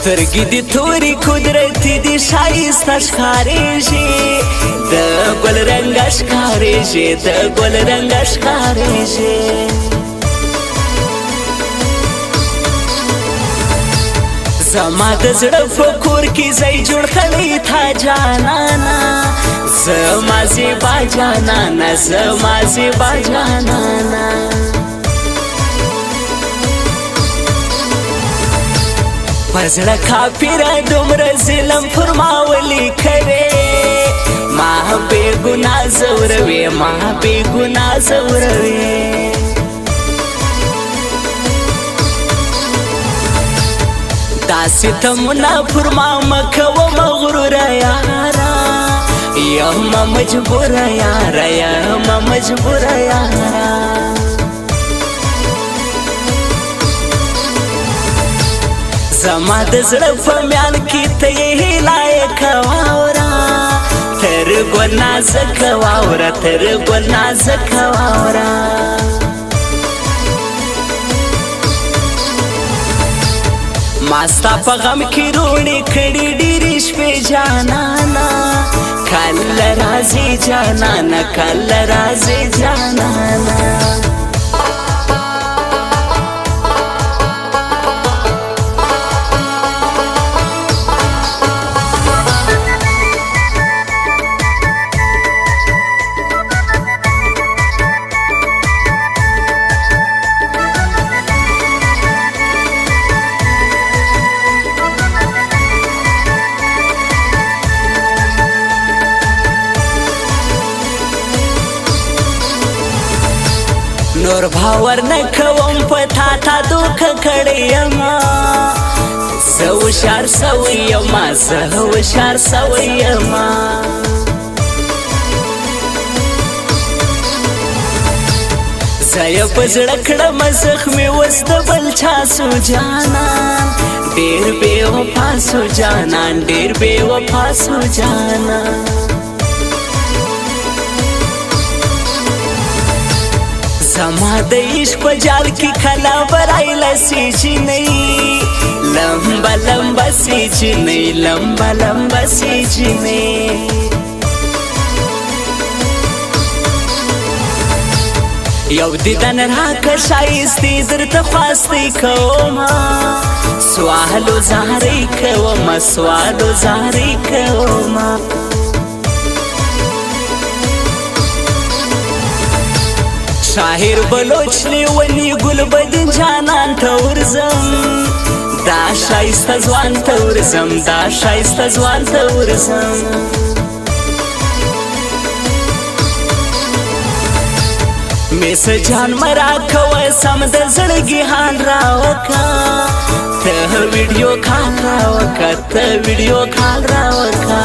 سترګې دي تورې قدرتي دي ښایسته ښکارېږي د ګل رنګه ښکارېږي د ګل رنګه ښکارېږي زما د زړه په کور کې ځای جوړ کړی تا جانانا زما زیبا جانانا زما زیبا جانانا پزړه کافره دومره ظلم فرماولی کړې ما بې ګناه زوروې ما بې ګناه زوروې داسې تمونه پر ما مه کوه مغروره یاره یم مجبوره یاره یم مجبوره یاره زما د زړه په میان کې ته یې لایقه واوره تر ګل نازکه واوره تر ګل نازکه واوره ما ستا په غم کې روڼې کړي ډېرې شپې جانانا کله راځې جانانا کله راځې جانانا نور باور نه کوم په تا تا دوکه کړی یم زه هوښیار سوی یم زه هوښیار سوی یم زه یې په زړه کړم زخمي اوس د بل چا سو جانان ډېر بې وفا سو جانان ډېر بې وفا سو جانان زما د عشق په جال کې کله برایله سیچینۍ لمبه لمبه سیچینۍ لمبه لمبه سیچینۍ یو دیدن راکه ښایستې درته خواستې کومه سوالو زارۍ کومه سوالو زارۍ کومه شاهر بلوچ لیونی گل بدین جانان ته ورځم دا ښایسته ځوان ته ورځم دا ښایسته ځوان ته ورځم میس جان مرا کوه سم د زړګي حال راوکه ته ویډیو کال راوکه ته ویډیو کال راوکه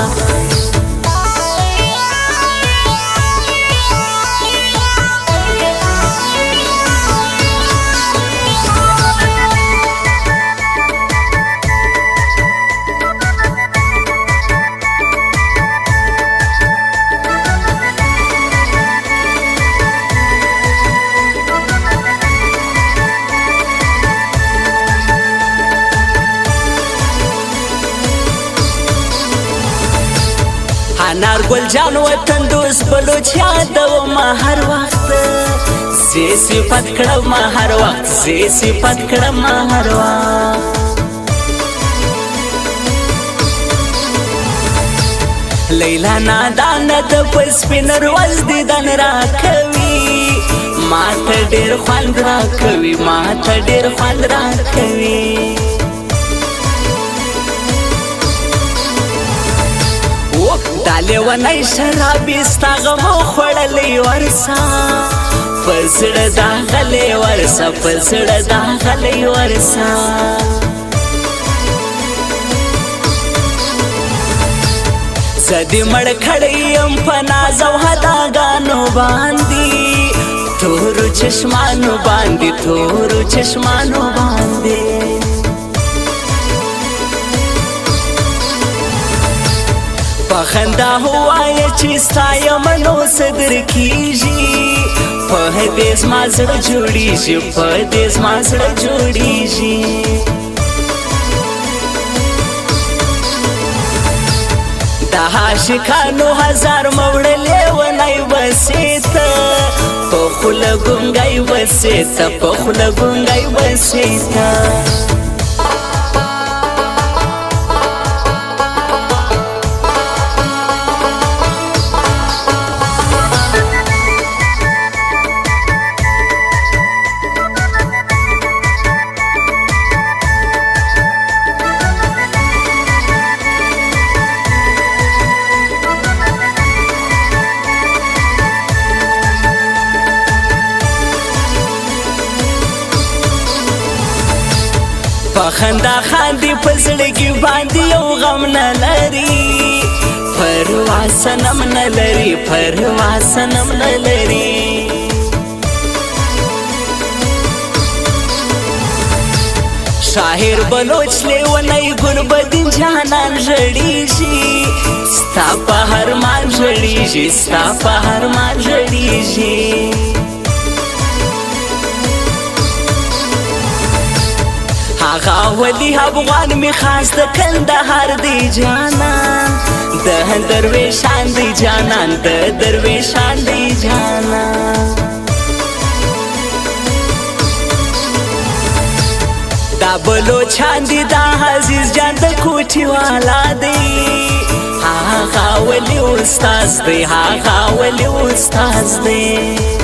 انار ګل جان وطن دوست بلوچ یادوم هر وخت زه صفت کړم هر وخت زه صفت کړم هر وخت لیلا نادانه د پسپینر وز دیدن راکوي ما ته ډېر خوند راکوي ما ته ډېر خوند راکوي دا لیونی شرابي ستا غم خوړلی ورسه په زړه داغلی ورسه په زړه داغلی ورسه زه دې مړ کړی یم په ناز او هداګانو باندې تورو چشمانو باندې تورو چشمانو باندې په خندا هوایه چې ستا یم نو څه درکېږي په دې زما زړه جوړېږي په دې زما زړه جوړېږي عاشقانو هزار موړلې ونی وسیته په خوله ګونګی وسیته په خوله ګونګی وسیته پخندا خاندي پزړګي باندې یو غم نه لري پروا سنم نه لري پروا سنم نه لري شاعر بلوچ لیونی ګلبدین جانان ژړیږي ستا په هرمان ژړیږي ستا په هرمان ژړیږي آغا ولی افغان می خاص د کندهار دی جانان د درویشان دی جانان د درویشان دی جانان دا بلوچان دی دا عزیز جان د کوټی والا دی آغا ولی استاد دی آغا ولی استاد دی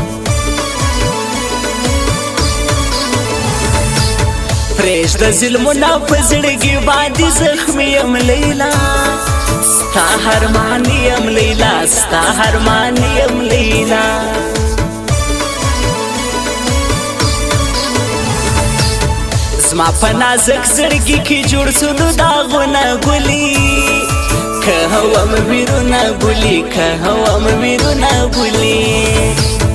پریش د ظلمونه په زړګي باندې زخمي یم لیلا ستا هرمان یم لیلا ستا هرمان یم لیلا زما په نازک زړګي کې جوړ سولو داغونه ګلي که هوام ویرونه ګلي که هوام ویرونه ګلي